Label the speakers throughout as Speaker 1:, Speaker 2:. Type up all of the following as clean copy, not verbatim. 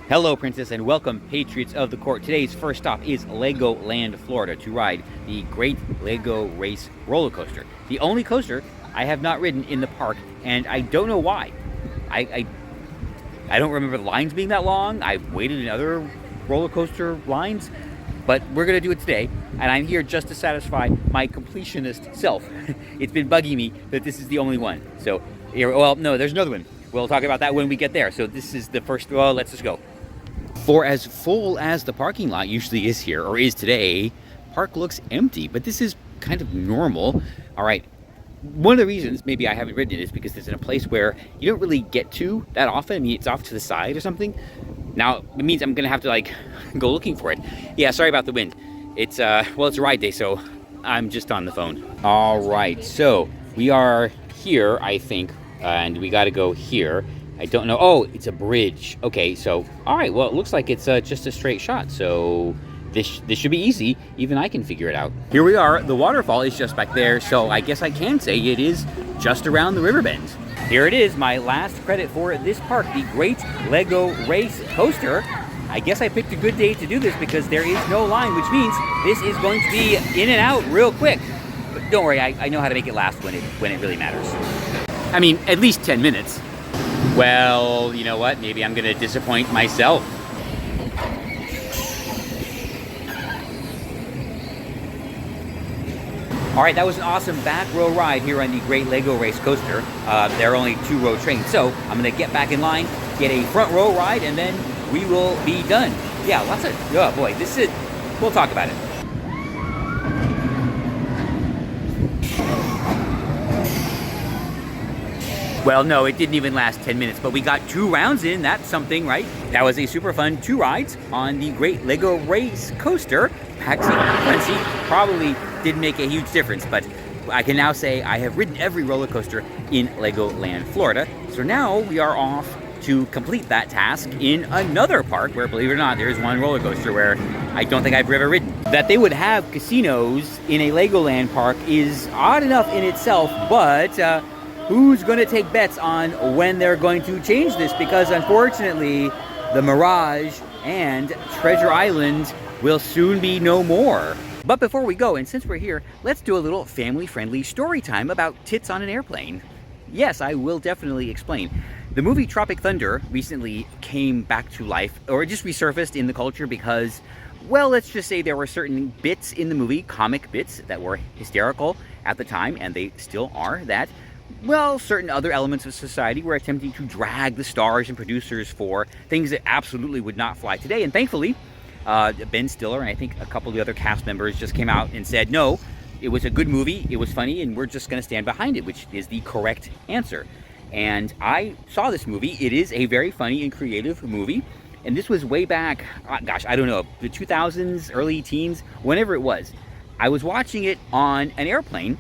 Speaker 1: Hello, Princess, and welcome, Patriots of the Court. Today's first stop is Legoland, Florida, to ride the Great Lego Race roller coaster. The only coaster I have not ridden in the park, and I don't know why. I don't remember the lines being that long. I've waited in other roller coaster lines, but we're going to do it today, and I'm here just to satisfy my completionist self. It's been bugging me that this is the only one. So, well, no, there's another one. We'll talk about that when we get there. So this is the first, well, let's just go. For as full as the parking lot usually is here, or is today, park looks empty, but this is kind of normal. All right, one of the reasons maybe I haven't ridden it is because it's in a place where you don't really get to that often. I mean, it's off to the side or something. Now, it means I'm gonna have to like go looking for it. Yeah, sorry about the wind. It's, well, it's a ride day, so I'm just on the phone. All right, so we are here, I think, and we gotta go here. I don't know. Oh, it's a bridge. Okay, so, all right, well, it looks like it's just a straight shot, so this should be easy. Even I can figure it out. Here we are. The waterfall is just back there, so I guess I can say it is just around the river bend. Here it is, my last credit for this park, the Great Lego Race Coaster. I guess I picked a good day to do this because there is no line, which means this is going to be in and out real quick. But don't worry, I know how to make it last when it really matters. I mean, at least 10 minutes. Well, you know what? Maybe I'm going to disappoint myself. All right, that was an awesome back row ride here on the Great Lego Race Coaster. There are only 2-row trains, so I'm going to get back in line, get a front row ride, and then we will be done. Yeah, lots of, oh boy, this is, we'll talk about it. Well, no, it didn't even last 10 minutes, but we got 2 rounds in. That's something, right? That was a super fun 2 rides on the Great Lego Race Coaster. Back seat, front seat probably didn't make a huge difference, but I can now say I have ridden every roller coaster in Legoland, Florida. So now we are off to complete that task in another park where, believe it or not, there is one roller coaster where I don't think I've ever ridden. That they would have casinos in a Legoland park is odd enough in itself, but who's going to take bets on when they're going to change this? Because unfortunately, the Mirage and Treasure Island will soon be no more. But before we go, and since we're here, let's do a little family-friendly story time about tits on an airplane. Yes, I will definitely explain. The movie Tropic Thunder recently came back to life, or just resurfaced in the culture because, well, let's just say there were certain bits in the movie, comic bits, that were hysterical at the time, and they still are, that, well, certain other elements of society were attempting to drag the stars and producers for things that absolutely would not fly today. And thankfully, Ben Stiller and I think a couple of the other cast members just came out and said, no, it was a good movie, it was funny, and we're just going to stand behind it, which is the correct answer. And I saw this movie. It is a very funny and creative movie. And this was way back, gosh, I don't know, the 2000s, early teens, whenever it was. I was watching it on an airplane.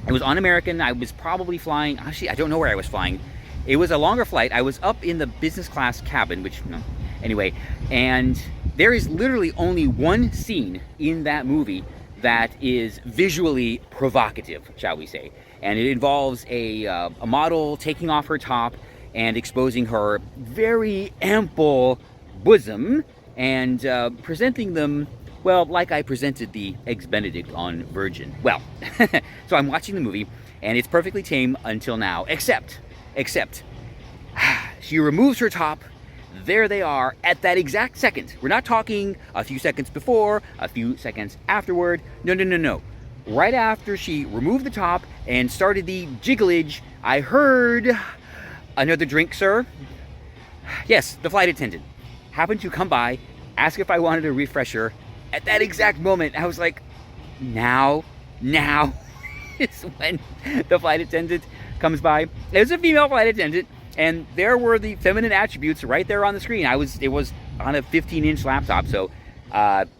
Speaker 1: It was on American. I was probably flying, actually, I don't know where I was flying. It was a longer flight. I was up in the business class cabin, which, no, anyway. And there is literally only one scene in that movie that is visually provocative, shall we say. And it involves a model taking off her top and exposing her very ample bosom and presenting them, well, like I presented the Eggs Benedict on Virgin. Well, so I'm watching the movie, and it's perfectly tame until now, except, she removes her top. There they are at that exact second. We're not talking a few seconds before, a few seconds afterward. No. Right after she removed the top and started the jigglage, I heard, another drink, sir? Yes, the flight attendant happened to come by, ask if I wanted a refresher. At that exact moment, I was like, now is when the flight attendant comes by. It was a female flight attendant, and there were the feminine attributes right there on the screen. It was on a 15-inch laptop, so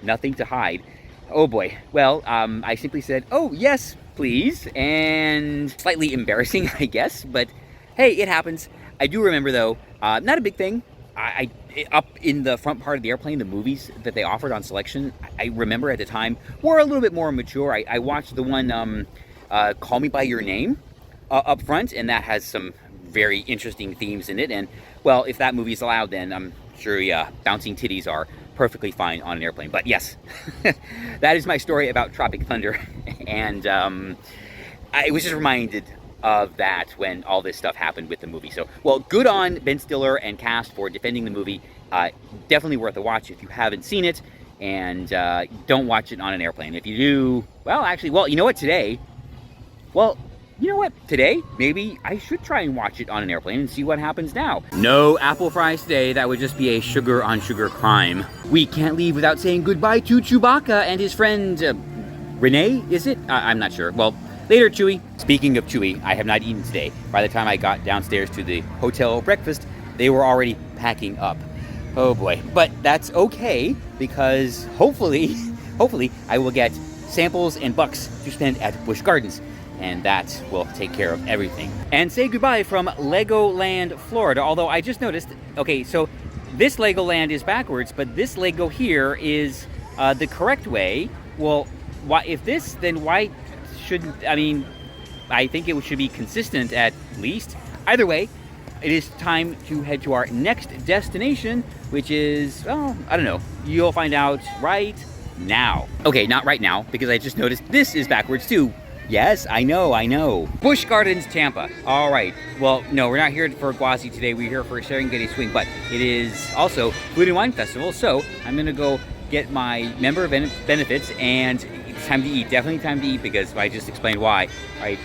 Speaker 1: nothing to hide. Oh boy. Well, I simply said, oh yes, please, and slightly embarrassing, I guess, but hey, it happens. I do remember though, not a big thing. Up in the front part of the airplane, the movies that they offered on selection, I remember at the time, were a little bit more mature. I watched the one, Call Me By Your Name, up front, and that has some very interesting themes in it. And, well, if that movie's allowed, then I'm sure, yeah, bouncing titties are perfectly fine on an airplane. But yes, that is my story about Tropic Thunder. And I was just reminded of that when all this stuff happened with the movie. So, well, good on Ben Stiller and cast for defending the movie. Definitely worth a watch if you haven't seen it. And don't watch it on an airplane. If you do, well, actually, well, you know what, today, maybe I should try and watch it on an airplane and see what happens now. No apple fries today. That would just be a sugar on sugar crime. We can't leave without saying goodbye to Chewbacca and his friend, Renee, is it? I'm not sure. Well, later, Chewie. Speaking of Chewie, I have not eaten today. By the time I got downstairs to the hotel breakfast, they were already packing up. Oh boy. But that's okay, because hopefully I will get samples and bucks to spend at Busch Gardens. And that will take care of everything. And say goodbye from Legoland Florida. Although I just noticed, okay, so this Legoland is backwards, but this Lego here is the correct way. Well, why, if this, then why shouldn't, I mean, I think it should be consistent at least. Either way, it is time to head to our next destination, which is, well, I don't know. You'll find out right now. Okay, not right now, because I just noticed this is backwards too. Yes, I know. Busch Gardens Tampa. All right. Well, no, we're not here for Gwazi today. We're here for Serengeti Swing, but it is also Food and Wine Festival, so I'm going to go get my member benefits, and it's time to eat. Definitely time to eat, because I just explained why. All right,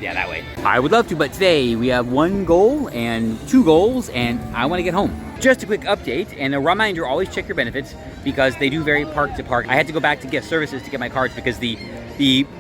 Speaker 1: yeah, that way. I would love to, but today we have one goal and two goals, and I want to get home. Just a quick update and a reminder, always check your benefits, because they do vary park to park. I had to go back to guest services to get my cards because the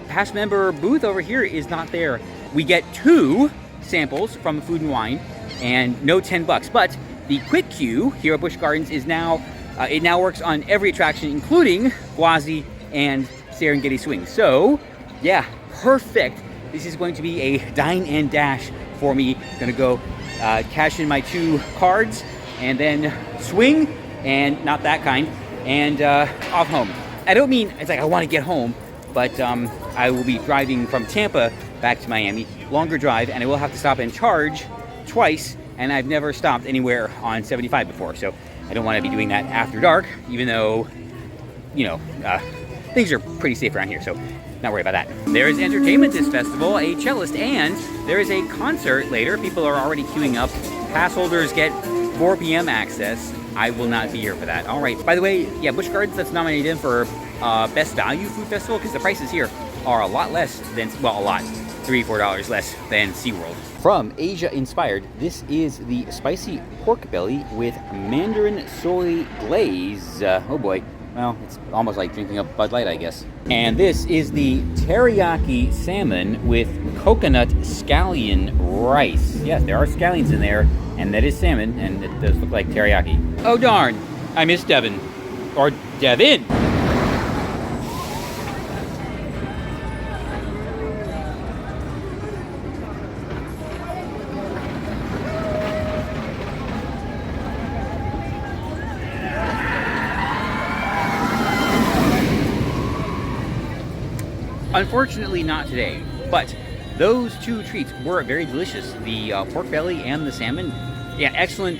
Speaker 1: past member booth over here is not there. We get 2 samples from Food and Wine and no $10, but the quick queue here at Busch Gardens is now, it now works on every attraction, including Gwazi and Serengeti Swing. So yeah, perfect. This is going to be a dine and dash for me. Gonna go cash in my 2 cards and then swing, and not that kind, and off home. I don't mean, it's like I want to get home, but I will be driving from Tampa back to Miami. Longer drive, and I will have to stop and charge twice, and I've never stopped anywhere on 75 before, so I don't want to be doing that after dark, even though, you know, things are pretty safe around here, so not worry about that. There is entertainment this festival, a cellist, and there is a concert later. People are already queuing up. Pass holders get 4 p.m. access. I will not be here for that. All right. By the way, yeah, Busch Gardens, that's nominated in for Best Value Food Festival, because the prices here are a lot less than, well, a lot, $3-4 less than SeaWorld. From Asia Inspired, this is the spicy pork belly with mandarin soy glaze. Oh boy. Well, it's almost like drinking a Bud Light, I guess. And this is the teriyaki salmon with coconut scallion rice. Yes, there are scallions in there, and that is salmon, and it does look like teriyaki. Oh darn, I missed Devin. Or Devin! Unfortunately, not today, but those 2 treats were very delicious. The pork belly and the salmon. Yeah, excellent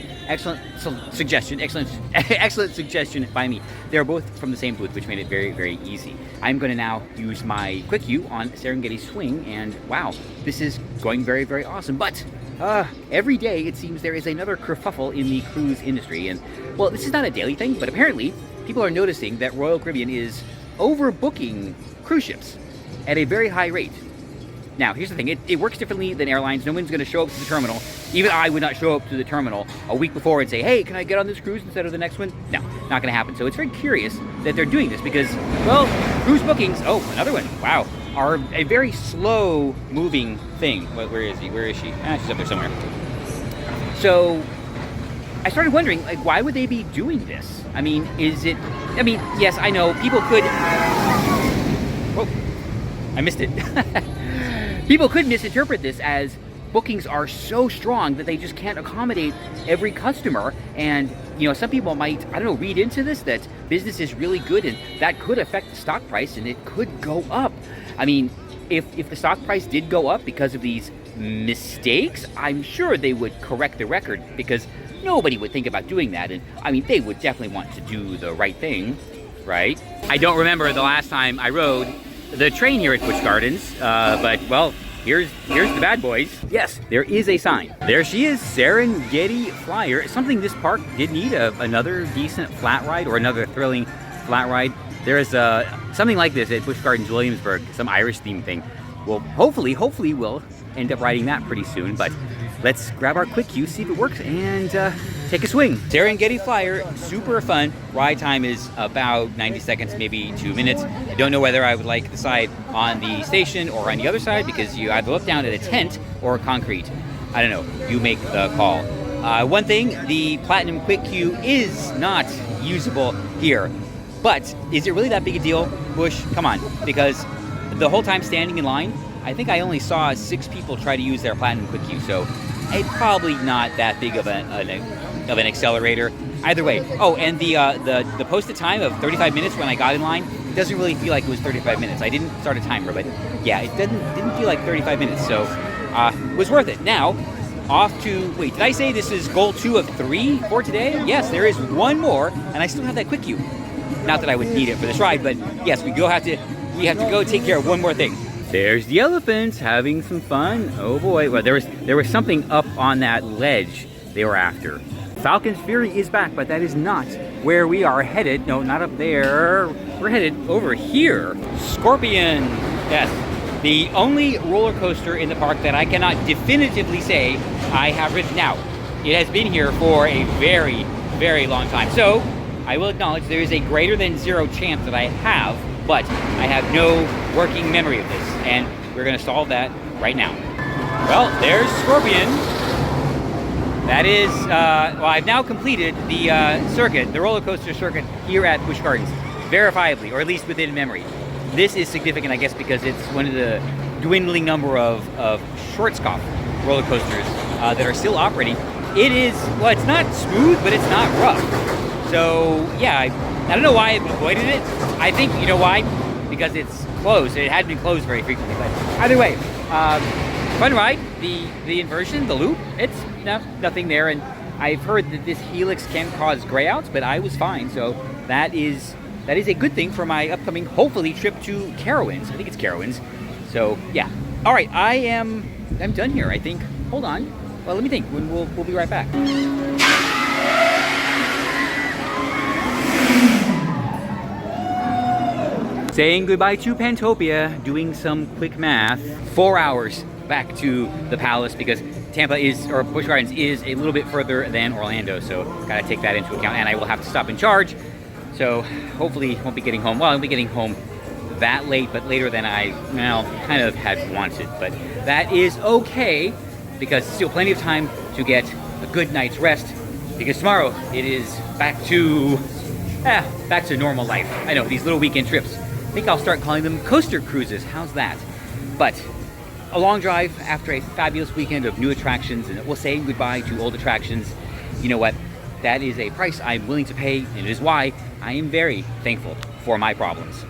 Speaker 1: suggestion. Excellent suggestion by me. They're both from the same booth, which made it very, very easy. I'm going to now use my quick queue on Serengeti Swing, and wow, this is going very, very awesome. But every day it seems there is another kerfuffle in the cruise industry, and well, this is not a daily thing, but apparently people are noticing that Royal Caribbean is overbooking cruise ships at a very high rate. Now, here's the thing. It works differently than airlines. No one's going to show up to the terminal. Even I would not show up to the terminal a week before and say, hey, can I get on this cruise instead of the next one? No, not going to happen. So it's very curious that they're doing this because, well, cruise bookings, oh, another one, wow, are a very slow moving thing. Where is he? Where is she? She's up there somewhere. So I started wondering, like, why would they be doing this? I mean, yes, I know people could... Whoa. I missed it. People could misinterpret this as bookings are so strong that they just can't accommodate every customer. And, you know, some people might, I don't know, read into this that business is really good and that could affect the stock price and it could go up. I mean, if the stock price did go up because of these mistakes, I'm sure they would correct the record because nobody would think about doing that. And I mean, they would definitely want to do the right thing, right? I don't remember the last time I rode the train here at Busch Gardens, but well, here's the bad boys. Yes, there is a sign. There she is, Serengeti Flyer. Something this park did need, another decent flat ride or another thrilling flat ride. There's something like this at Busch Gardens Williamsburg, some Irish theme thing. Well, hopefully we'll end up riding that pretty soon, but let's grab our quick queue, see if it works, and take a swing. Serengeti Flyer, super fun. Ride time is about 90 seconds, maybe 2 minutes. I don't know whether I would like the side on the station or on the other side, because you either look down at a tent or concrete. I don't know, you make the call. One thing, the Platinum Quick Queue is not usable here. But is it really that big a deal, Busch? Come on, because the whole time standing in line, I think I only saw 6 people try to use their Platinum Quick Queue, so it's probably not that big of an accelerator. Either way. Oh, and the posted time of 35 minutes when I got in line, it doesn't really feel like it was 35 minutes. I didn't start a timer, but yeah, it didn't feel like 35 minutes, so it was worth it. Now, off to, wait, did I say this is goal 2 of 3 for today? Yes, there is one more, and I still have that Quick Queue. Not that I would need it for this ride, but yes, we have to go take care of one more thing. There's the elephants having some fun. Oh boy, well there was something up on that ledge they were after. Falcon's Fury is back, but that is not where we are headed. No, not up there. We're headed over here. Scorpion, yes, the only roller coaster in the park that I cannot definitively say I have ridden out. It has been here for a very, very long time. So I will acknowledge there is a greater than 0 chance that I have, but I have no working memory of this, and we're going to solve that right now. Well, there's Scorpion. That is, well, I've now completed the circuit, the roller coaster circuit here at Busch Gardens, verifiably, or at least within memory. This is significant, I guess, because it's one of the dwindling number of Schwarzkopf roller coasters that are still operating. It is, well, it's not smooth, but it's not rough. So, yeah, I don't know why I've avoided it. I think, you know why? Because it's closed. It had been closed very frequently. But either way, fun ride. The inversion, the loop, it's nothing there. And I've heard that this helix can cause grayouts, but I was fine. So that is a good thing for my upcoming, hopefully, trip to Carowinds. I think it's Carowinds. So, yeah. All right, I'm done here, I think. Hold on. Well, let me think. We'll be right back. Saying goodbye to Pantopia, doing some quick math. 4 hours back to the palace because Tampa is, or Busch Gardens is a little bit further than Orlando, so gotta take that into account. And I will have to stop and charge, so hopefully won't be getting home. Well, I'll be getting home that late, but later than I, well, kind of had wanted. But that is okay because still plenty of time to get a good night's rest. Because tomorrow it is back to normal life. I know, these little weekend trips. I think I'll start calling them coaster cruises. How's that? But a long drive after a fabulous weekend of new attractions, and we'll say goodbye to old attractions. You know what? That is a price I'm willing to pay, and it is why I am very thankful for my problems.